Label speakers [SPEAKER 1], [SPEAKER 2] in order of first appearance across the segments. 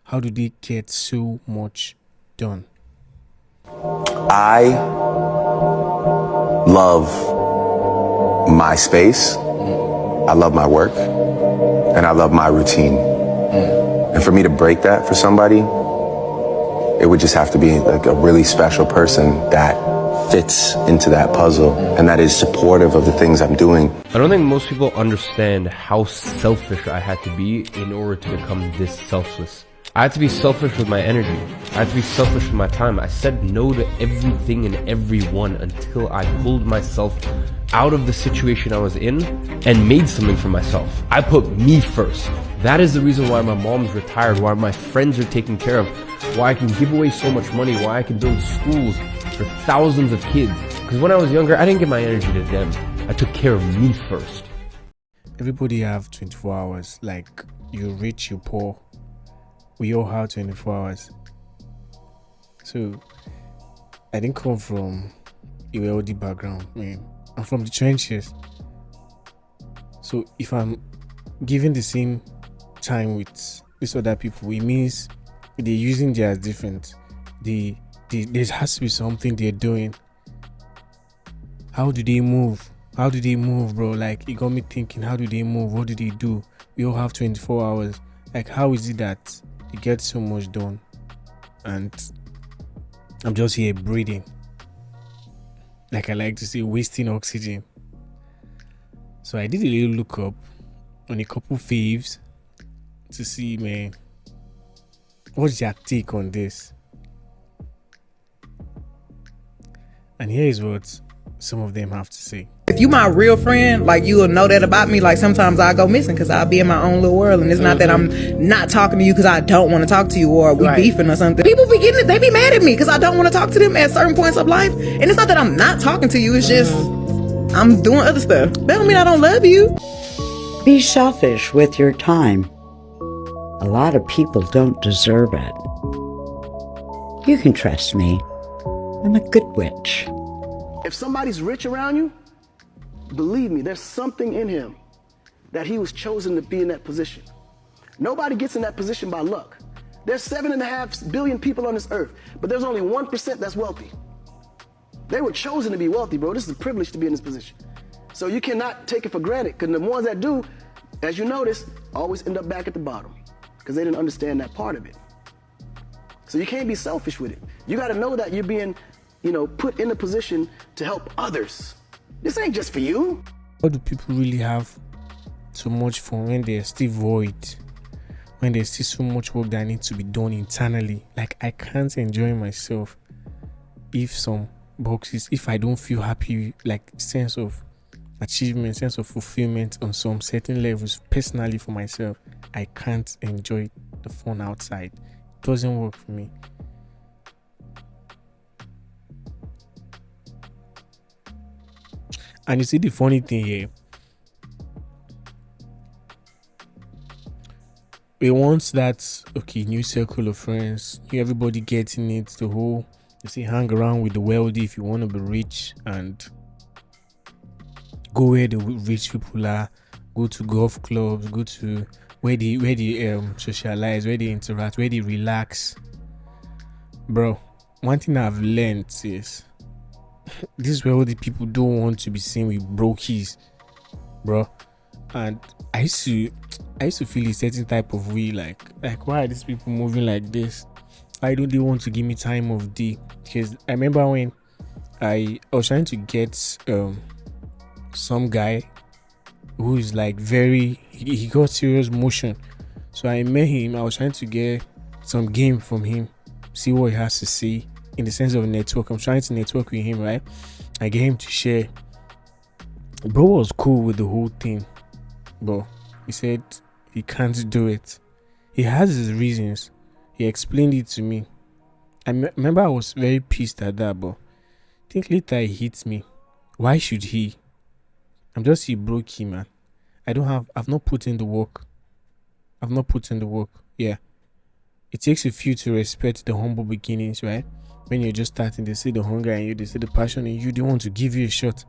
[SPEAKER 1] How do they get so much done?
[SPEAKER 2] I love my space, I love my work, and I love my routine. And for me to break that for somebody, it would just have to be like a really special person that fits into that puzzle and that is supportive of the things I'm doing.
[SPEAKER 3] I don't think most people understand how selfish I had to be in order to become this selfless. I had to be selfish with my energy. I had to be selfish with my time. I said no to everything and everyone until I pulled myself out of the situation I was in and made something for myself. I put me first. That is the reason why my mom's retired, why my friends are taken care of, why I can give away so much money, why I can build schools for thousands of kids. Because when I was younger, I didn't give my energy to them. I took care of me first.
[SPEAKER 1] Everybody have 24 hours. Like, you're rich, you're poor. We all have 24 hours. So, I didn't come from a wealthy background, man. I'm from the trenches. So, if I'm giving the same time with these other people, it means they're using theirs different. There has to be something they're doing. How do they move? How do they move, bro? Like, it got me thinking, how do they move? What do they do? We all have 24 hours. Like, how is it that they get so much done and I'm just here breathing? Like I like to say, wasting oxygen. So I did a little look up on a couple faves to see, man, what's your take on this? And here is what some of them have to say.
[SPEAKER 4] If you my real friend, like, you will know that about me. Like, sometimes I go missing because I'll be in my own little world, and it's not that I'm not talking to you because I don't want to talk to you or we beefing or something. People be getting it, they be mad at me because I don't want to talk to them at certain points of life, and it's not that I'm not talking to you, it's just I'm doing other stuff. That don't mean I don't love you.
[SPEAKER 5] Be selfish with your time. A lot of people don't deserve it. You can trust me. I'm a good witch.
[SPEAKER 6] If somebody's rich around you, believe me, there's something in him that he was chosen to be in that position. Nobody gets in that position by luck. There's 7.5 billion people on this earth, but there's only 1% that's wealthy. They were chosen to be wealthy, bro. This is a privilege to be in this position. So you cannot take it for granted, because the ones that do, as you notice, always end up back at the bottom because they didn't understand that part of it. So you can't be selfish with it. You got to know that you're being, put in a position to help others. This ain't just for you.
[SPEAKER 1] How do people really have so much fun when they're still void? When there's still so much work that needs to be done internally? Like, I can't enjoy myself if I don't feel happy, like sense of achievement, sense of fulfillment on some certain levels. Personally, for myself, I can't enjoy the fun outside. It doesn't work for me. And you see the funny thing here, we want that new circle of friends, everybody getting it, the whole, you see, hang around with the wealthy if you want to be rich, and go where the rich people are, go to golf clubs, go to where they socialize, where they interact, where they relax. Bro, one thing I've learned is this wealthy people don't want to be seen with brokies, bro. And I used to feel a certain type of way, like why are these people moving like this? Why don't they want to give me time of day? Because I remember when I was trying to get some guy who is like he got serious motion. So I met him. I was trying to get some game from him, see what he has to say in the sense of network. I'm trying to network with him, right? I get him to share. Bro was cool with the whole thing, but he said he can't do it. He has his reasons. He explained it to me. I remember I was very pissed at that, but I think later he hit me. Why should he? I'm just a brokey, man. I've not put in the work. Yeah. It takes a few to respect the humble beginnings, right? When you're just starting, they see the hunger in you, they see the passion in you, they want to give you a shot.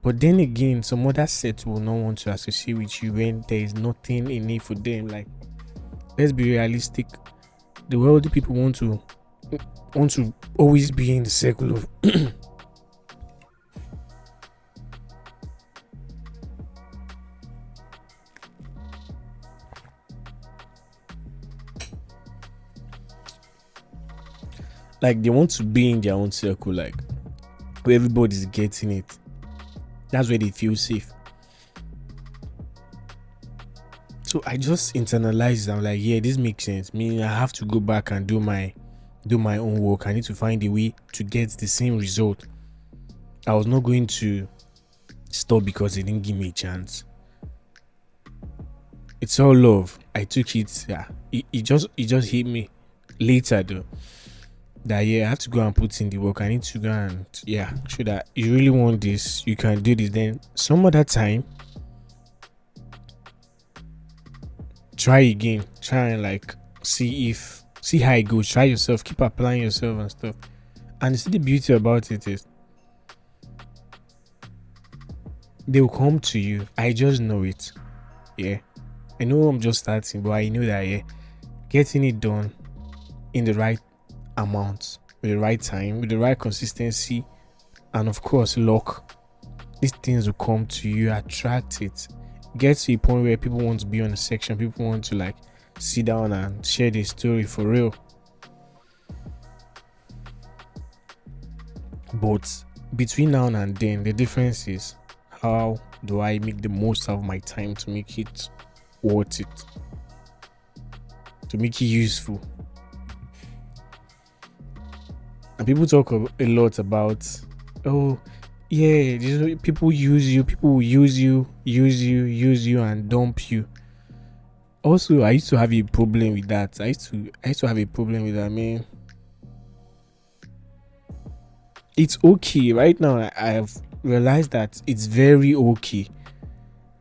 [SPEAKER 1] But then again, some other set will not want to associate with you when there is nothing in it for them. Like, let's be realistic. The wealthy people want to always be in the circle of like they want to be in their own circle, like where everybody's getting it. That's where they feel safe. So I just internalized it. I'm like, yeah, this makes sense. Meaning I have to go back and do my own work. I need to find a way to get the same result. I was not going to stop because they didn't give me a chance. It's all love. I took it. Yeah, it just hit me later though. That yeah, I have to go and put in the work. I need to go and show that you really want this, you can do this. Then some other time, try again. Try and like see how it goes. Try yourself, keep applying yourself and stuff. And see, the beauty about it is they will come to you. I just know it. Yeah. I know I'm just starting, but I know that getting it done in the right amount, with the right time, with the right consistency, and of course luck, these things will come to you. Attract it. Get to a point where people want to be on the section, people want to like sit down and share their story for real. But between now and then, the difference is how do I make the most of my time to make it worth it, to make it useful. And people talk a lot about, oh yeah, people use you, people will use you and dump you. Also, I used to have a problem with that. I used to have a problem with that, man. It's okay. Right now, I have realized that it's very okay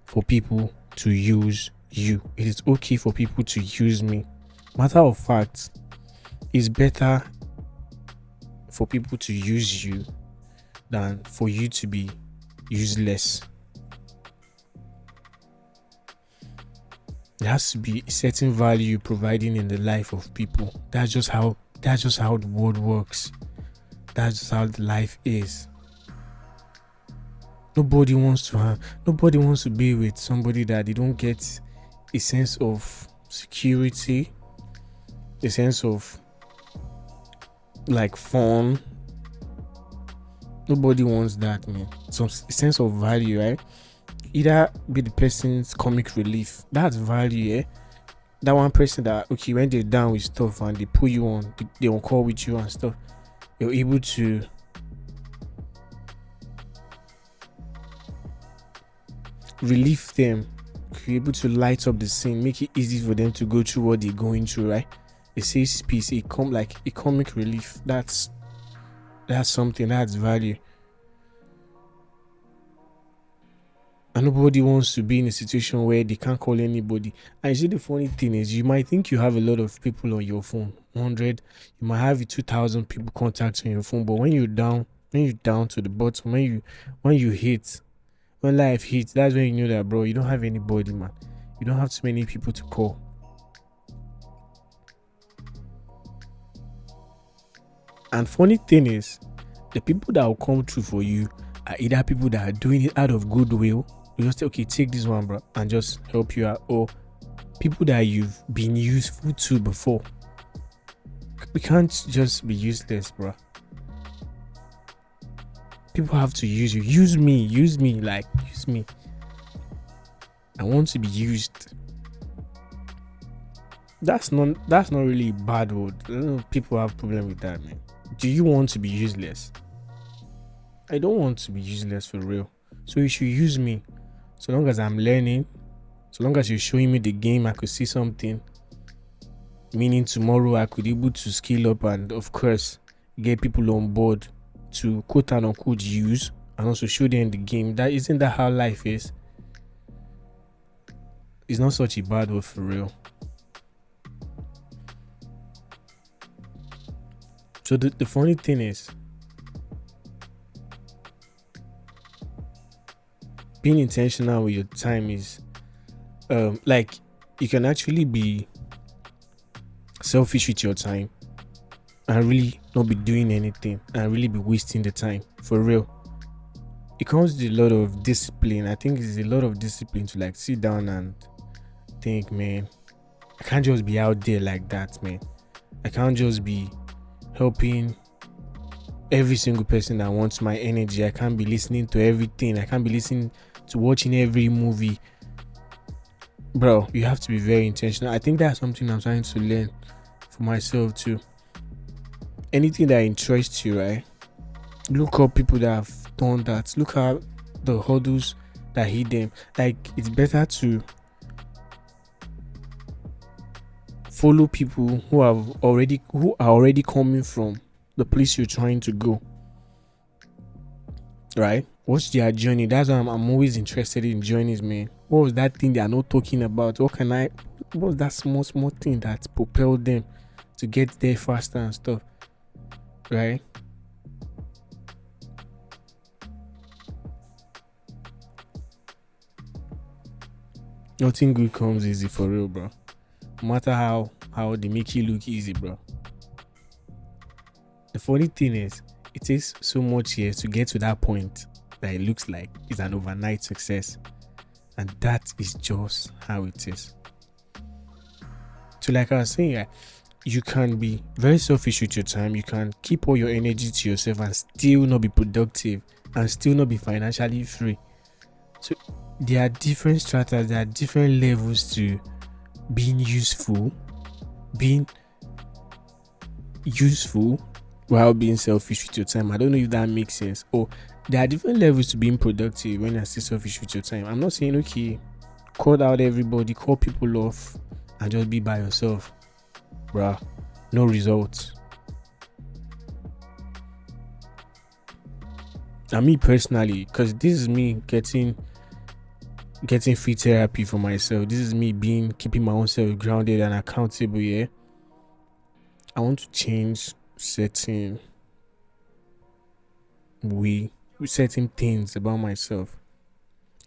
[SPEAKER 1] for people to use you. It is okay for people to use me. Matter of fact, it's better for people to use you than for you to be useless. There has to be a certain value providing in the life of people. That's just how the world works. That's just how the life is. Nobody wants to be with somebody that they don't get a sense of security, a sense of like fun. Nobody wants that, man. Some sense of value, right? Either be the person's comic relief. That's value, eh? That one person that, okay, when they're down with stuff and they put you on, they on call with you and stuff, you're able to relieve them. You're able to light up the scene, make it easy for them to go through what they're going through, right? It says peace, it come like a comic relief. That's something, that's value. And nobody wants to be in a situation where they can't call anybody. And you see, the funny thing is, you might think you have a lot of people on your phone, 100, you might have 2,000 people contacts on your phone, but when you're down to the bottom, when you hit, when life hits, that's when you know that, bro, you don't have anybody, man. You don't have too many people to call. And funny thing is, the people that will come through for you are either people that are doing it out of goodwill. You just say, okay, take this one, bro, and just help you out, or people that you've been useful to before. We can't just be useless, bro. People have to use you. Use me, like use me. I want to be used. That's not really a bad word. I don't know, people have problem with that, man. Do you want to be useless? I don't want to be useless for real. So you should use me. So long as I'm learning, so long as you're showing me the game, I could see something. Meaning tomorrow I could be able to scale up and of course get people on board to quote and unquote use and also show them the game. That isn't that how life is? It's not such a bad word for real. So the funny thing is, being intentional with your time is like you can actually be selfish with your time and really not be doing anything and really be wasting the time for real. It comes with a lot of discipline. I think it's a lot of discipline to like sit down and think, man, I can't just be out there like that, man. I can't just be helping every single person that wants my energy. I can't be listening to everything. I can't be listening to watching every movie. Bro, you have to be very intentional. I think that's something I'm trying to learn for myself too. Anything that interests you, right? Look up people that have done that. Look at the hurdles that hit them. Like, it's better to follow people who are already coming from the place you're trying to go. Right? What's their journey? That's why I'm always interested in journeys, man. What was that thing they are not talking about? What was that small thing that propelled them to get there faster and stuff? Right? Nothing good comes easy for real, bro. No matter how they make you look easy, bro. The funny thing is, it takes so much years to get to that point that it looks like it's an overnight success. And that is just how it is. So like I was saying, you can be very selfish with your time. You can keep all your energy to yourself and still not be productive and still not be financially free. So there are different stratas, there are different levels to being useful while being selfish with your time. I don't know if that makes sense. Or there are different levels to being productive when you're still selfish with your time. I'm not saying, okay, call out everybody, call people off and just be by yourself. Bruh, no results. And me personally, because this is me getting free therapy for myself. This is me keeping my own self grounded and accountable. Yeah, I want to change certain things about myself.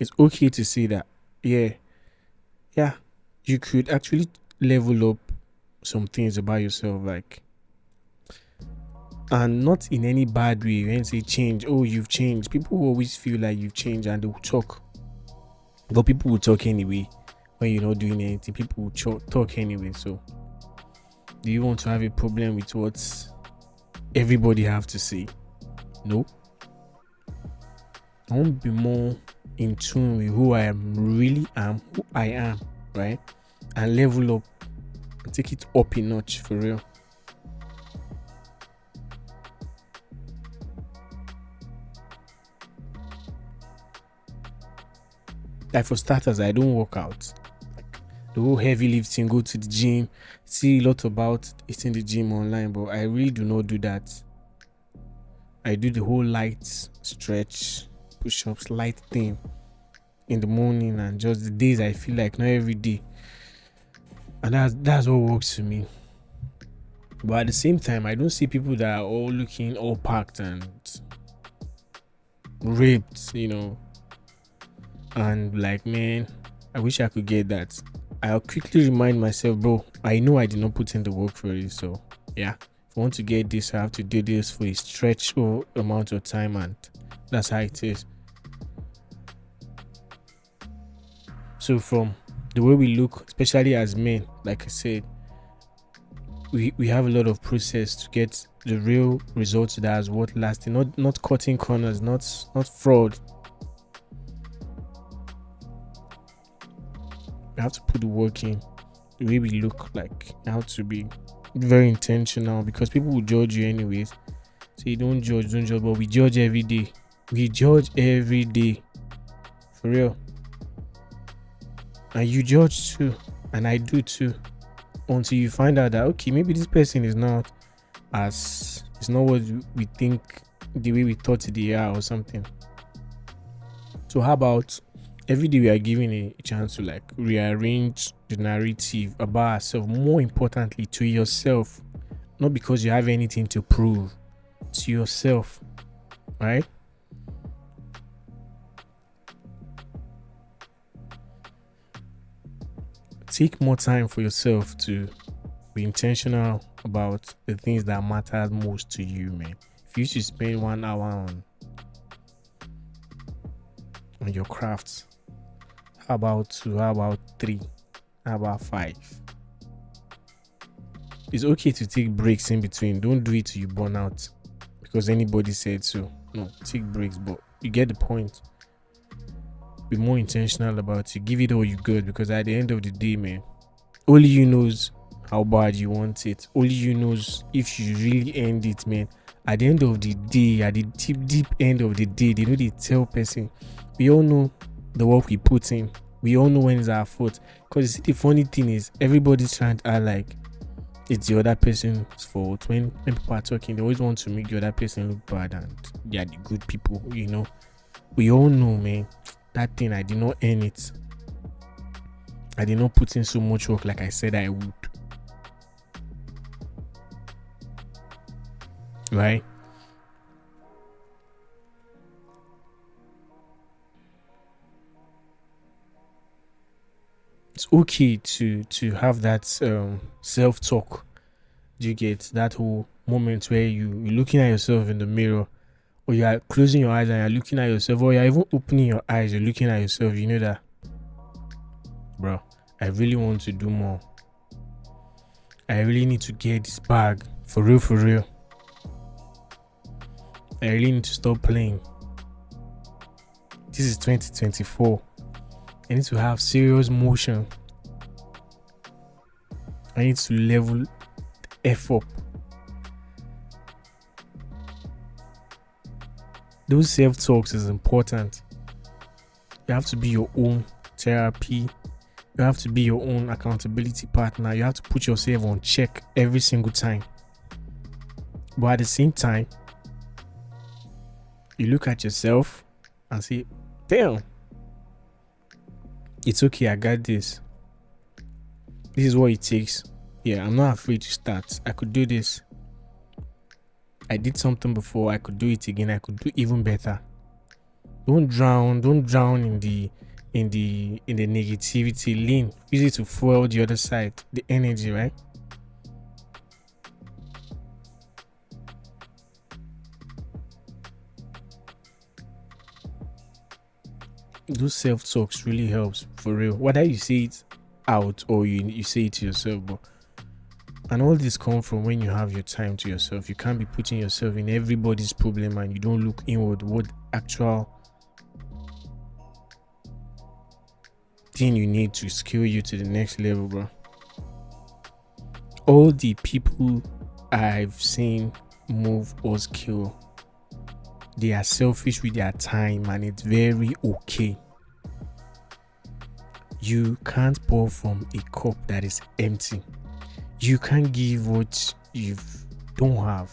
[SPEAKER 1] It's okay to say that. Yeah, you could actually level up some things about yourself, like, and not in any bad way. When you say change, oh, you've changed, people will always feel like you've changed and they'll talk. But people will talk anyway. When you're not doing anything, people will talk anyway. So do you want to have a problem with what everybody have to say? No. I want to be more in tune with who I am, right? And level up and take it up a notch for real. Like, for starters, I don't work out. Like, the whole heavy lifting, go to the gym, see a lot about it in the gym online, but I really do not do that. I do the whole light stretch, push-ups, light thing in the morning, and just the days I feel like, not every day. And that's what works for me. But at the same time, I don't see people that are all looking all packed and ripped, and like, man, I wish I could get that. I'll quickly remind myself, bro, I know I did not put in the work for it. So yeah, if I want to get this, I have to do this for a stretch or amount of time, and that's how it is. So from the way we look, especially as men, like I said, we have a lot of process to get the real results that is worth lasting, not cutting corners, not fraud. We have to put the work in. The way we look, like, you have to be very intentional, because people will judge you anyways. So you don't judge, but we judge every day. For real. And you judge too, and I do too, until you find out that, okay, maybe this person is not what we think, the way we thought they are or something. So how about every day we are given a chance to like rearrange the narrative about ourselves, more importantly to yourself, not because you have anything to prove, to yourself, right? Take more time for yourself to Be intentional about the things that matter most to you, man. If you should spend 1 hour on your crafts, how about 2? How about 3? How about 5? It's okay to take breaks in between. Don't do it till you burn out because anybody said so. No, take breaks, but you get the point. Be more intentional about it. Give it all you got, because at the end of the day, man, only you knows how bad you want it. Only you knows if you really end it, man. At the end of the day, at the deep end of the day, they know they tell person. We all know the work we put in. We all know when it's our fault. Because the funny thing is, everybody's trying to act like it's the other person's fault. When people are talking, they always want to make the other person look bad and they are the good people, you know. We all know, man, that thing, I did not earn it. I did not put in so much work like I said I would. Right? It's okay to have that self-talk. Do you get that whole moment where you're looking at yourself in the mirror, or you are closing your eyes and you're looking at yourself, or you're even opening your eyes, you're looking at yourself, you know that, bro, I really want to do more. I really need to get this bag. For real. I really need to stop playing. This is 2024. I need to have serious motion. I need to level the F up. Those self-talks is important. You have to be your own therapy. You have to be your own accountability partner. You have to put yourself on check every single time. But at the same time, you look at yourself and say, damn, it's okay, I got this. This is what it takes. Yeah, I'm not afraid to start. I could do this. I did something before. I could do it again. I could do even better. Don't drown in the negativity. Lean. Use it to fuel the other side, the energy, right? Those self-talks really helps, for real. Whether you say it out or you say it to yourself, but and all this comes from when you have your time to yourself. You can't be putting yourself in everybody's problem and you don't look inward. What actual thing you need to scale you to the next level, bro? All the people I've seen move or scale, they are selfish with their time, and it's very okay. You can't pour from a cup that is empty. You can't give what you don't have.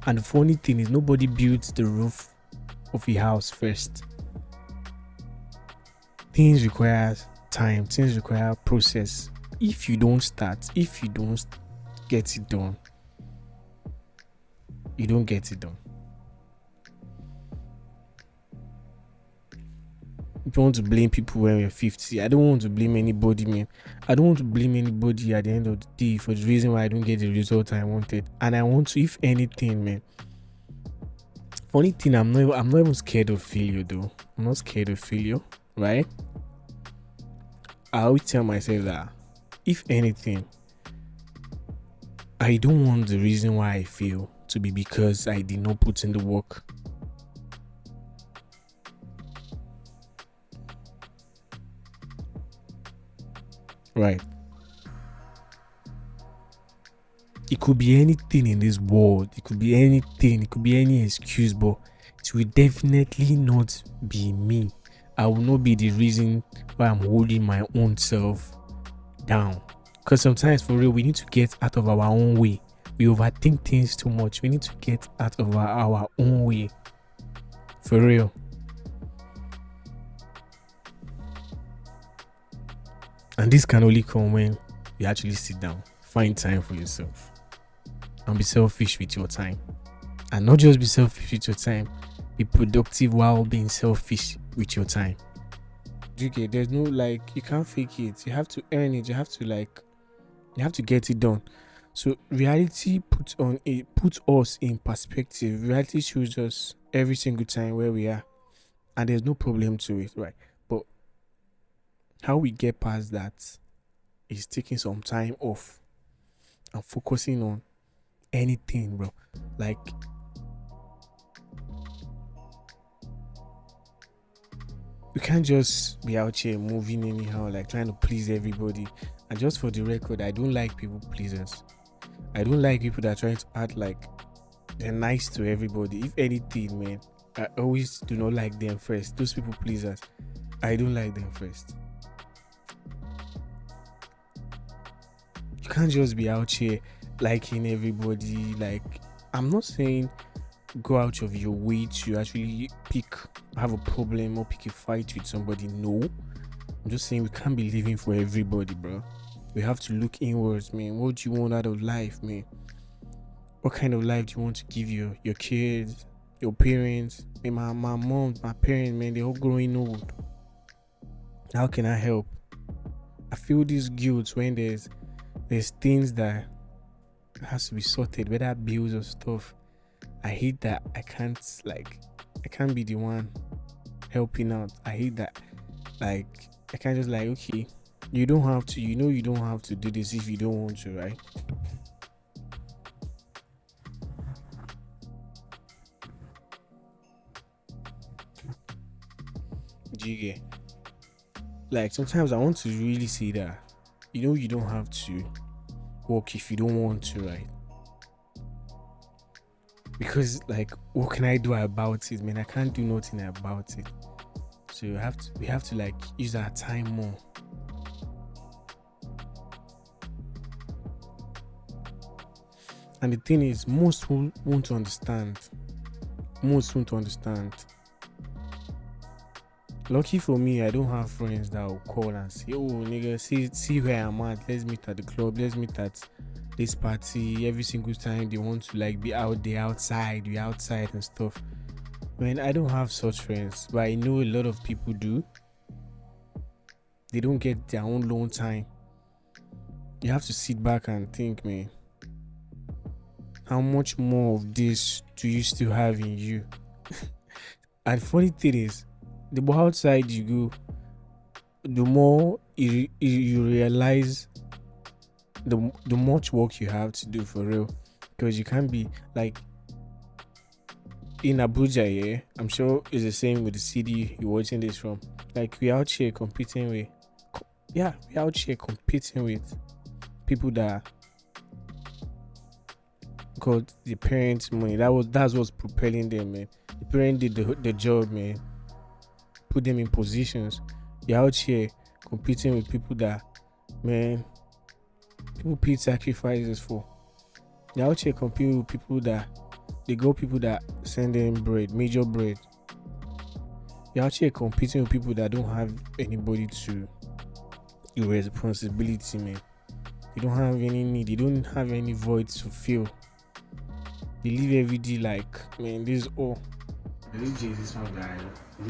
[SPEAKER 1] And the funny thing is, nobody builds the roof of a house first. Things require time. Things require process. If you don't start, if you don't get it done, you don't get it done. If you want to blame people when you're 50, I don't want to blame anybody, man. I don't want to blame anybody at the end of the day for the reason why I don't get the result I wanted. And I want to, if anything, man. Funny thing, I'm not even scared of failure, though. I'm not scared of failure, right? I always tell myself that, if anything, I don't want the reason why I fail to be because I did not put in the work. Right. It could be anything in this world. It could be anything. It could be any excuse, but it will definitely not be me. I will not be the reason why I'm holding my own self down. Because sometimes, for real, we need to get out of our own way. We overthink things too much. We need to get out of our own way. For real. And this can only come when you actually sit down, find time for yourself, and be selfish with your time. And not just be selfish with your time, be productive while being selfish with your time. Okay, there's no, like, you can't fake it. You have to earn it. You have to get it done. So reality puts us in perspective. Reality shows us every single time where we are, and there's no problem to it, right? But how we get past that is taking some time off and focusing on anything, bro. Like, you can't just be out here moving anyhow, like trying to please everybody. And just for the record, I don't like people pleasers. I don't like people that are trying to act like they're nice to everybody. If anything, man, I always do not like them first. Those people pleasers, I don't like them first. You can't just be out here liking everybody. Like, I'm not saying go out of your way to actually have a problem or pick a fight with somebody. No, I'm just saying we can't be living for everybody, bro. We have to look inwards, man. What do you want out of life, man? What kind of life do you want to give your kids, your parents? Man, my mom, my parents, man, they're all growing old. How can I help? I feel this guilt when there's things that has to be sorted, whether bills or stuff. I hate that I can't be the one helping out. I hate that. Like, I can't just like, okay, you don't have to, you don't have to do this if you don't want to, right? Jiggy. Like, sometimes I want to really say that, you don't have to work if you don't want to, right? Because, like, what can I do about it, man? I can't do nothing about it. So we have to like use our time more. And the thing is, most won't understand. Lucky for me, I don't have friends that will call and say, oh nigga, see where I'm at, let's meet at the club, let's meet at this party. Every single time they want to like be out there, outside and stuff. When I don't have such friends, but I know a lot of people do. They don't get their own alone time. You have to sit back and think, man, how much more of this do you still have in you? And funny thing is, the more outside you go, the more you realize the much work you have to do for real. Because you can't be like in Abuja, yeah. I'm sure it's the same with the city you're watching this from. Like, we're out here competing with people that got the parents' money. That's what's propelling them, man. The parents did the job, man. Put them in positions. You're out here competing with people that, man, people paid sacrifices for. You're out here competing with people that send them bread, major bread. You're out here competing with people that don't have anybody to your responsibility, man. You don't have any need. You don't have any void to fill. They live every day like, man, this is all. The DJ is this one that I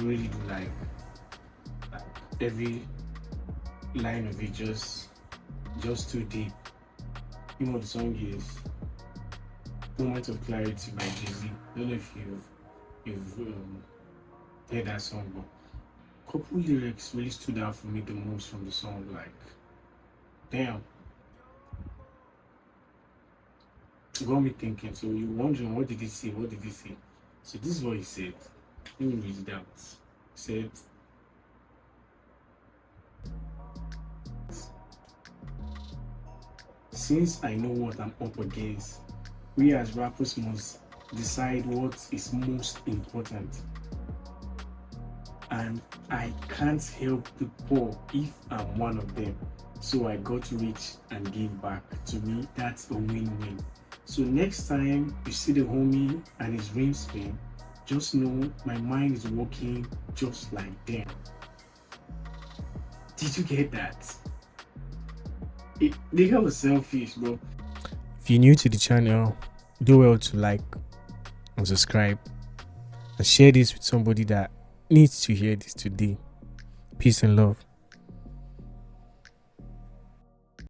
[SPEAKER 1] really do like every line of it just too deep. You know what the song is? Moment of Clarity by Jay-Z. I don't know if you've heard that song, but a couple lyrics really stood out for me the most from the song. Like, damn, it got me thinking. So you're wondering, what did he say? So this is what he said. Let me read it out. He said, since I know what I'm up against, we as rappers must decide what is most important. And I can't help the poor if I'm one of them. So I got rich and give back. To me, that's a win-win. So next time you see the homie and his ring spin, just know my mind is working just like them. Did you get that? The guy was selfish, bro. If you're new to the channel, do well to like and subscribe and share this with somebody that needs to hear this today. Peace and love.